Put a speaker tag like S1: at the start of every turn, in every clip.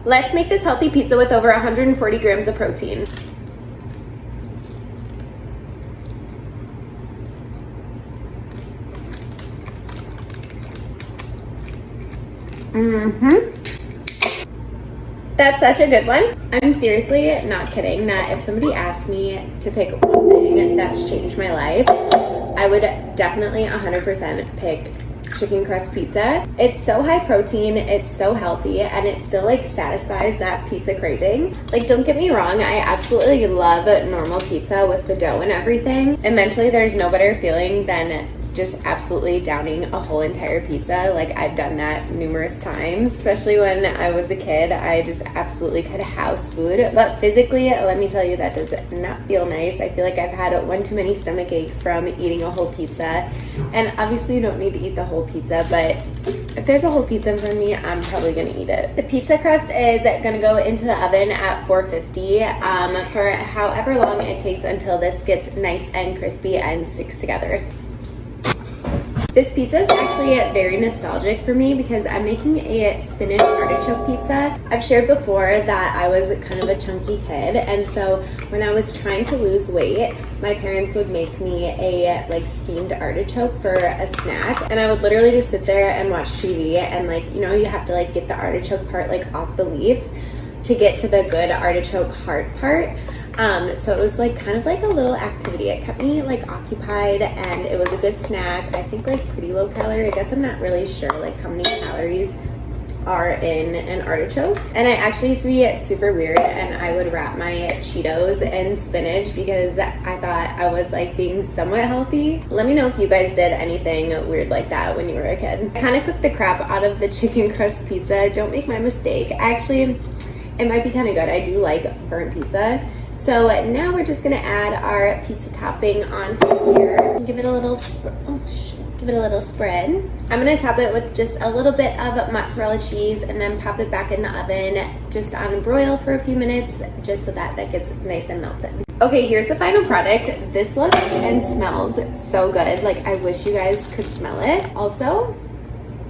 S1: Let's make this healthy pizza with over 140 grams of protein. That's such a good one. I'm seriously not kidding that if somebody asked me to pick one thing that's changed my life, I would definitely 100% pick chicken crust pizza. It's so high protein, it's so healthy, and it still like satisfies that pizza craving. Like, don't get me wrong, I absolutely love normal pizza with the dough and everything. And mentally, there's no better feeling than just absolutely downing a whole entire pizza. Like, I've done that numerous times, especially when I was a kid. I just absolutely could house food. But physically, let me tell you, that does not feel nice. I feel like I've had one too many stomach aches from eating a whole pizza. And obviously you don't need to eat the whole pizza, but if there's a whole pizza in front of me, I'm probably gonna eat it. The pizza crust is gonna go into the oven at 450 for however long it takes until this gets nice and crispy and sticks together. This pizza is actually very nostalgic for me because I'm making a spinach artichoke pizza. I've shared before that I was kind of a chunky kid, and so when I was trying to lose weight, my parents would make me a like steamed artichoke for a snack, and I would literally just sit there and watch TV, and like, you know, you have to like get the artichoke part like off the leaf to get to the good artichoke heart part. So it was like kind of like a little activity. It kept me like occupied, and it was a good snack. I think like pretty low calorie. I guess I'm not really sure like how many calories are in an artichoke. And I actually used to be super weird, and I would wrap my Cheetos in spinach because I thought I was like being somewhat healthy. Let me know if you guys did anything weird like that when you were a kid. I kind of cooked the crap out of the chicken crust pizza. Don't make my mistake. Actually, it might be kind of good. I do like burnt pizza. So now we're just gonna add our pizza topping onto here. Give it a little spread. I'm gonna top it with just a little bit of mozzarella cheese and then pop it back in the oven just on broil for a few minutes, just so that gets nice and melted. Okay, here's the final product. This looks and smells so good. Like, I wish you guys could smell it. Also,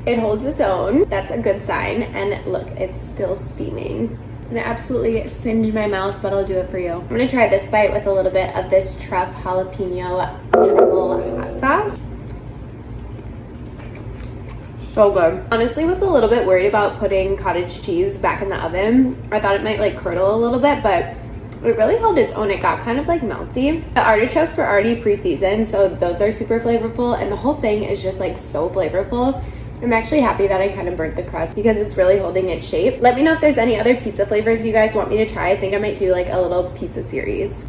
S1: it holds its own. That's a good sign. And look, it's still steaming. I'm gonna absolutely singe my mouth, but I'll do it for you. I'm gonna try this bite with a little bit of this truff jalapeno truffle hot sauce. So good. Honestly, was a little bit worried about putting cottage cheese back in the oven. I thought it might like curdle a little bit, but it really held its own. It got kind of like melty. The artichokes were already pre-seasoned, so those are super flavorful, and the whole thing is just like so flavorful. I'm actually happy that I kind of burnt the crust because it's really holding its shape. Let me know if there's any other pizza flavors you guys want me to try. I think I might do like a little pizza series.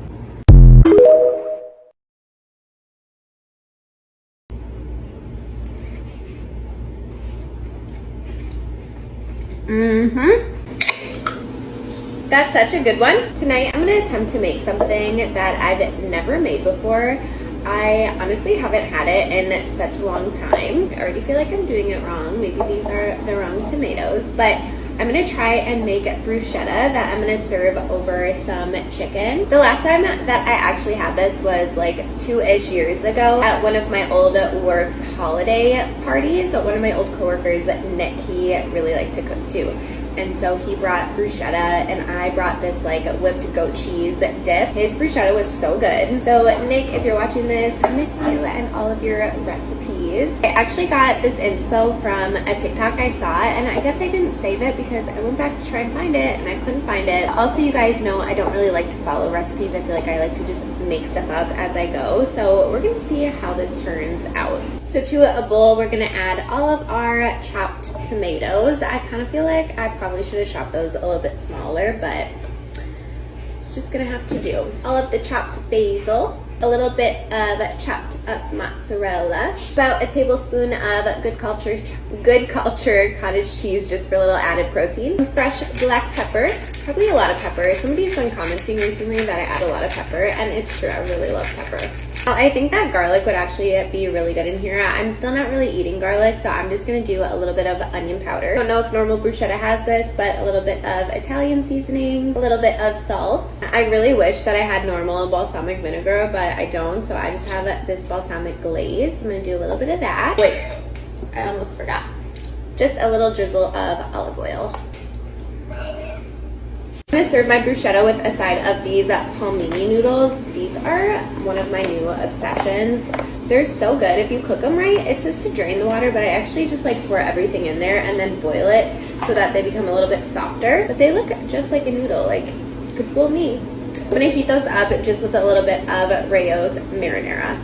S1: That's such a good one. Tonight, I'm gonna attempt to make something that I've never made before. I honestly haven't had it in such a long time. I already feel like I'm doing it wrong. Maybe these are the wrong tomatoes, but I'm gonna try and make bruschetta that I'm gonna serve over some chicken. The last time that I actually had this was like 2-ish years ago at one of my old work's holiday parties. So one of my old coworkers, Nick, he really liked to cook too. And so he brought bruschetta, and I brought this like whipped goat cheese dip. His bruschetta was so good. So Nick, if you're watching this, I miss you and all of your recipes. I actually got this inspo from a TikTok I saw, and I guess I didn't save it because I went back to try and find it and I couldn't find it. Also, you guys know I don't really like to follow recipes. I feel like I like to just make stuff up as I go. So we're gonna see how this turns out. So to a bowl, we're gonna add all of our chopped tomatoes. I kind of feel like I probably should have chopped those a little bit smaller, but it's just gonna have to do. All of the chopped basil, a little bit of chopped up mozzarella, about a tablespoon of good culture cottage cheese just for a little added protein, fresh black pepper, probably a lot of pepper. Somebody's been commenting recently that I add a lot of pepper, and it's true, I really love pepper. I think that garlic would actually be really good in here. I'm still not really eating garlic, so I'm just gonna do a little bit of onion powder. I don't know if normal bruschetta has this, but a little bit of Italian seasoning, a little bit of salt. I really wish that I had normal balsamic vinegar, but I don't, so I just have this balsamic glaze. I'm gonna do a little bit of that. Wait, I almost forgot. Just a little drizzle of olive oil. I'm gonna serve my bruschetta with a side of these palmini noodles. These are one of my new obsessions. They're so good if you cook them right. It says to drain the water, but I actually just like pour everything in there and then boil it so that they become a little bit softer. But they look just like a noodle, like could fool me. I'm gonna heat those up just with a little bit of Rayo's marinara.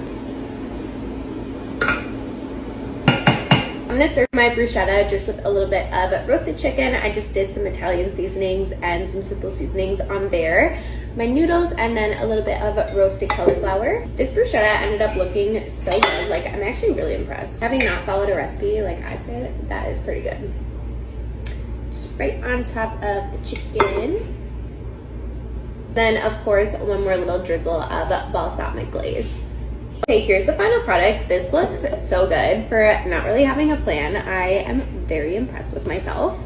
S1: I'm gonna serve my bruschetta just with a little bit of roasted chicken. I just did some Italian seasonings and some simple seasonings on there. My noodles and then a little bit of roasted cauliflower. This bruschetta ended up looking so good. Like, I'm actually really impressed. Having not followed a recipe, like, I'd say that is pretty good. Just right on top of the chicken. Then, of course, one more little drizzle of balsamic glaze. Okay, here's the final product. This looks so good. For not really having a plan, I am very impressed with myself.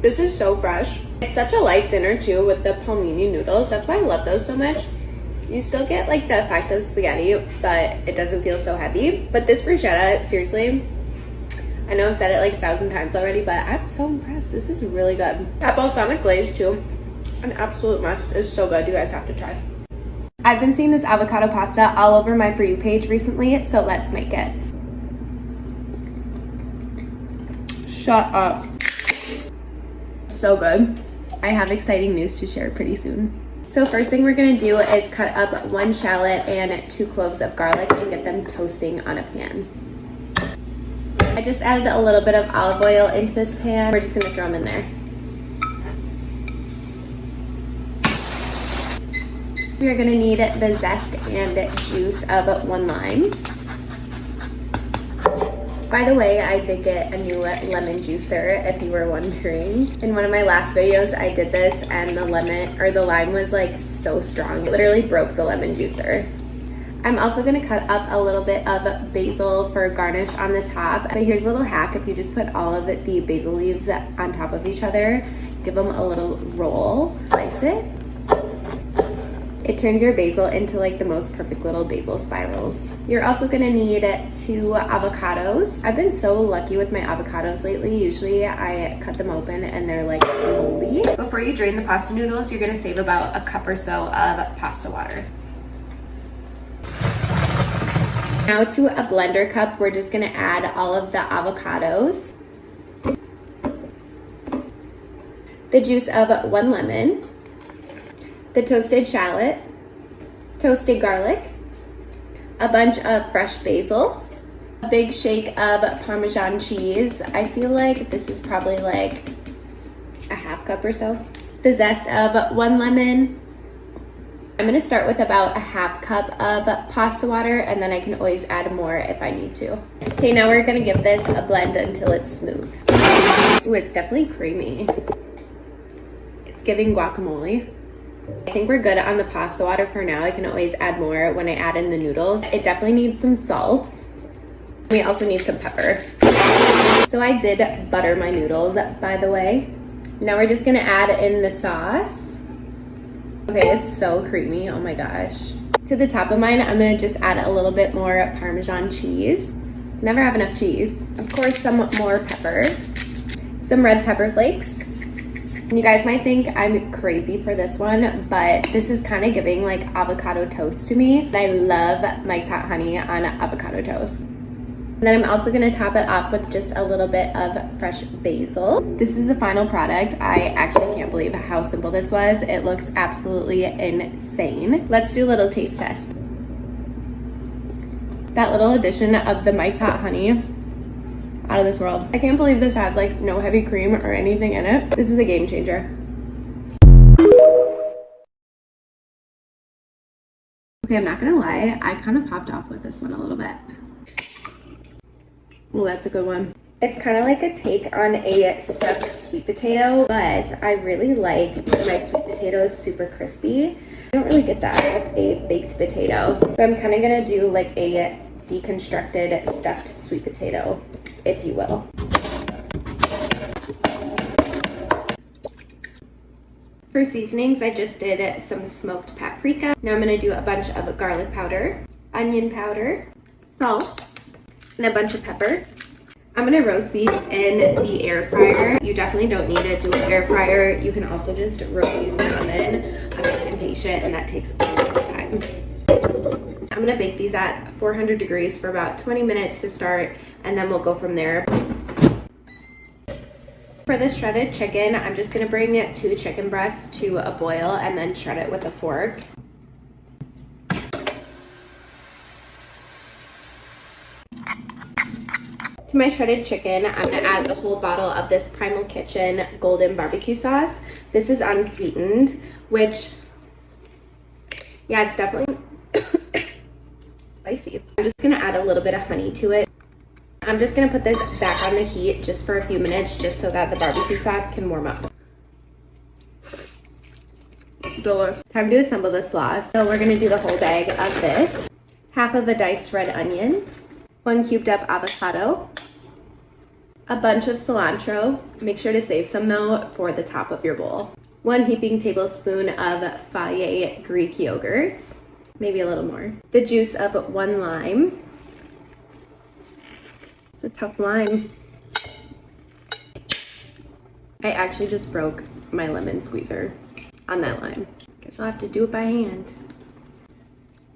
S1: This is so fresh. It's such a light dinner too with the palmini noodles. That's why I love those so much. You still get like the effect of spaghetti, but it doesn't feel so heavy. But this bruschetta, seriously, I know I've said it like 1,000 times already, but I'm so impressed. This is really good. That balsamic glaze too, an absolute must. It's so good. You guys have to try. I've been seeing this avocado pasta all over my For You page recently, so let's make it. Shut up. So good. I have exciting news to share pretty soon. So first thing we're gonna do is cut up 1 shallot and 2 cloves of garlic and get them toasting on a pan. I just added a little bit of olive oil into this pan. We're just gonna throw them in there. We are gonna need the zest and juice of 1 lime. By the way, I did get a new lemon juicer, if you were wondering. In one of my last videos, I did this and the lime was like so strong. It literally broke the lemon juicer. I'm also gonna cut up a little bit of basil for garnish on the top. But here's a little hack. If you just put all of the basil leaves on top of each other, give them a little roll, slice it. It turns your basil into like the most perfect little basil spirals. You're also gonna need 2 avocados. I've been so lucky with my avocados lately. Usually I cut them open and they're like moldy. Before you drain the pasta noodles, you're gonna save about a cup or so of pasta water. Now to a blender cup, we're just gonna add all of the avocados, the juice of 1 lemon, the toasted shallot, toasted garlic, a bunch of fresh basil, a big shake of Parmesan cheese. I feel like this is probably like a half cup or so. The zest of 1 lemon. I'm gonna start with about a half cup of pasta water and then I can always add more if I need to. Okay, now we're gonna give this a blend until it's smooth. Ooh, it's definitely creamy. It's giving guacamole. I think we're good on the pasta water for now. I can always add more when I add in the noodles. It definitely needs some salt. We also need some pepper. So I did butter my noodles, by the way. Now we're just gonna add in the sauce. Okay, it's so creamy, oh my gosh. To the top of mine, I'm gonna just add a little bit more Parmesan cheese. Never have enough cheese. Of course, some more pepper. Some red pepper flakes. You guys might think I'm crazy for this one, but this is kind of giving like avocado toast to me. And I love Mike's Hot Honey on avocado toast. And then I'm also gonna top it off with just a little bit of fresh basil. This is the final product. I actually can't believe how simple this was. It looks absolutely insane. Let's do a little taste test. That little addition of the Mike's Hot Honey, out of this world. I can't believe this has like no heavy cream or anything in it. This is a game changer. Okay, I'm not gonna lie, I kind of popped off with this one a little bit. Well, that's a good one. It's kind of like a take on a stuffed sweet potato, but I really like my sweet potatoes super crispy. I don't really get that with a baked potato. So I'm kind of gonna do like a deconstructed stuffed sweet potato, if you will. For seasonings, I just did some smoked paprika. Now I'm gonna do a bunch of garlic powder, onion powder, salt, and a bunch of pepper. I'm gonna roast these in the air fryer. You definitely don't need a dual air fryer. You can also just roast these in the oven. I'm just impatient and that takes a lot of time. I'm gonna bake these at 400 degrees for about 20 minutes to start, and then we'll go from there. For the shredded chicken, I'm just gonna bring 2 chicken breasts to a boil and then shred it with a fork. To my shredded chicken, I'm gonna add the whole bottle of this Primal Kitchen golden barbecue sauce. This is unsweetened, which, yeah, it's definitely spicy. I'm just gonna add a little bit of honey to it. I'm just gonna put this back on the heat just for a few minutes, just so that the barbecue sauce can warm up. Delicious. Time to assemble the sauce. So we're gonna do the whole bag of this. Half of a diced red onion, 1 cubed up avocado, a bunch of cilantro. Make sure to save some though for the top of your bowl. 1 heaping tablespoon of Fage Greek yogurt, maybe a little more. The juice of 1 lime. It's a tough lime. I actually just broke my lemon squeezer on that lime. Guess I'll have to do it by hand.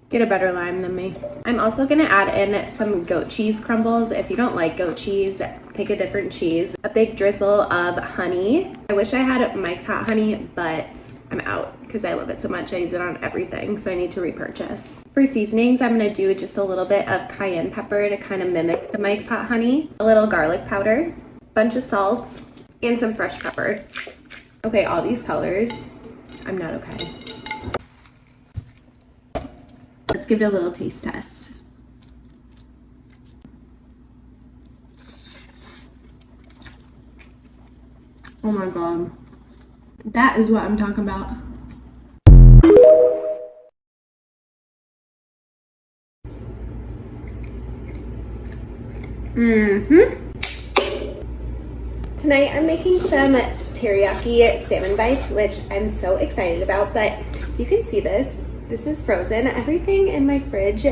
S1: Get a better lime than me. I'm also gonna add in some goat cheese crumbles. If you don't like goat cheese, pick a different cheese. A big drizzle of honey. I wish I had Mike's Hot Honey, but I'm out because I love it so much. I use it on everything, so I need to repurchase. For seasonings, I'm gonna do just a little bit of cayenne pepper to kind of mimic the Mike's Hot Honey, a little garlic powder, bunch of salt, and some fresh pepper. Okay, all these colors, I'm not okay. Let's give it a little taste test. Oh my God. That is what I'm talking about. Tonight I'm making some teriyaki salmon bites, which I'm so excited about, but you can see this. This is frozen. Everything in my fridge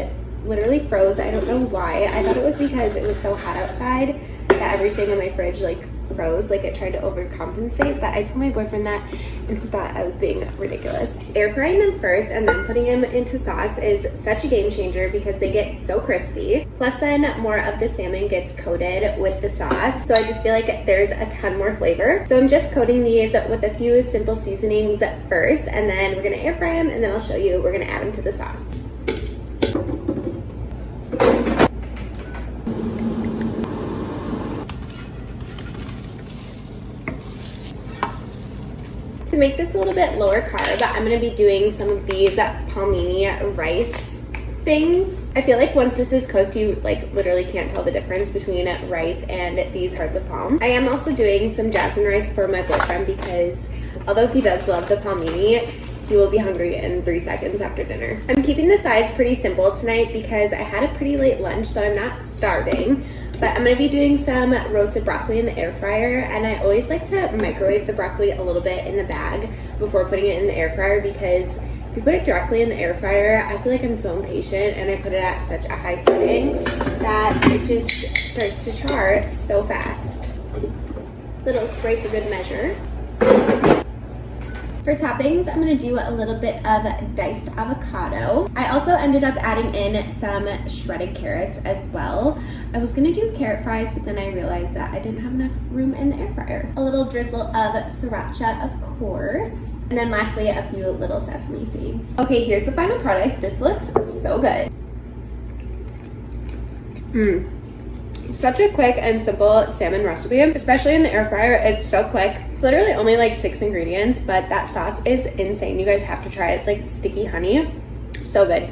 S1: literally froze. I don't know why. I thought it was because it was so hot outside that everything in my fridge like froze, like it tried to overcompensate, but I told my boyfriend that and he thought I was being ridiculous. Air frying them first and then putting them into sauce is such a game changer because they get so crispy. Plus then more of the salmon gets coated with the sauce, so I just feel like there's a ton more flavor. So I'm just coating these with a few simple seasonings first, and then we're gonna air fry them, and then I'll show you we're gonna add them to the sauce. To make this a little bit lower carb, I'm gonna be doing some of these palmini rice things. I feel like once this is cooked, you like literally can't tell the difference between rice and these hearts of palm. I am also doing some jasmine rice for my boyfriend because although he does love the palmini, he will be hungry in 3 seconds after dinner. I'm keeping the sides pretty simple tonight because I had a pretty late lunch, so I'm not starving. But I'm gonna be doing some roasted broccoli in the air fryer, and I always like to microwave the broccoli a little bit in the bag before putting it in the air fryer because if you put it directly in the air fryer, I feel like I'm so impatient and I put it at such a high setting that it just starts to char so fast. Little spray for good measure. For toppings, I'm gonna do a little bit of diced avocado. I also ended up adding in some shredded carrots as well. I was gonna do carrot fries, but then I realized that I didn't have enough room in the air fryer. A little drizzle of sriracha, of course. And then lastly, a few little sesame seeds. Okay, here's the final product. This looks so good. Such a quick and simple salmon recipe, especially in the air fryer. It's so quick. It's literally only like 6 ingredients, but that sauce is insane. You guys have to try it. It's like sticky honey. So good.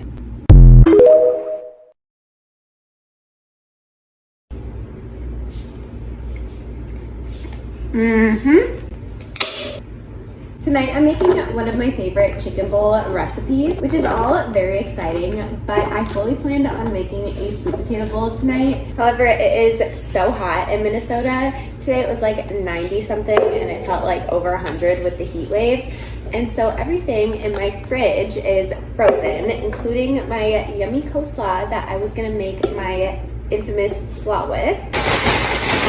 S1: Tonight I'm making one of my favorite chicken bowl recipes, which is all very exciting, but I fully planned on making a sweet potato bowl tonight. However, it is so hot in Minnesota. Today it was like 90 something and it felt like over 100 with the heat wave. And so everything in my fridge is frozen, including my yummy coleslaw that I was gonna make my infamous slaw with.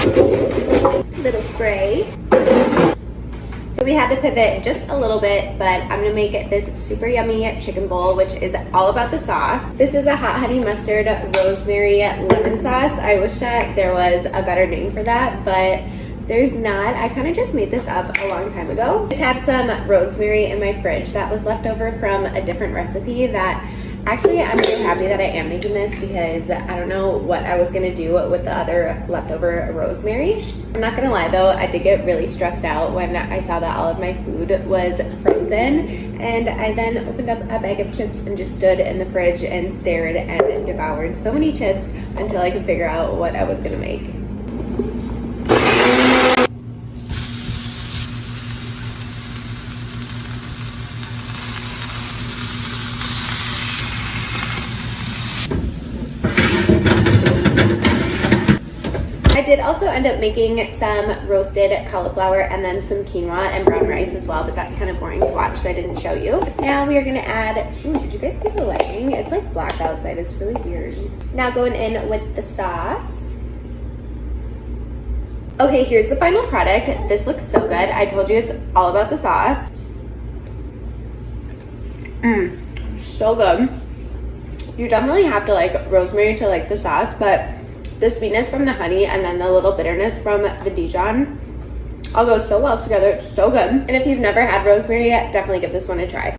S1: Little spray. So we had to pivot just a little bit, but I'm gonna make this super yummy chicken bowl, which is all about the sauce. This is a hot honey mustard rosemary lemon sauce. I wish that there was a better name for that, but there's not. I kind of just made this up a long time ago. I just had some rosemary in my fridge that was left over from a different recipe that actually I'm so happy that I am making this because I don't know what I was gonna do with the other leftover rosemary. I'm not gonna lie though, I did get really stressed out when I saw that all of my food was frozen, and I then opened up a bag of chips and just stood in the fridge and stared and devoured so many chips until I could figure out what I was gonna make. I did also end up making some roasted cauliflower and then some quinoa and brown rice as well, but that's kind of boring to watch, so I didn't show you. Now we are gonna add, ooh, did you guys see the lighting? It's like black outside, it's really weird. Now going in with the sauce. Okay, here's the final product. This looks so good. I told you it's all about the sauce. So good. You definitely have to like rosemary to like the sauce, but the sweetness from the honey and then the little bitterness from the Dijon all go so well together. It's so good. And if you've never had rosemary yet, definitely give this one a try.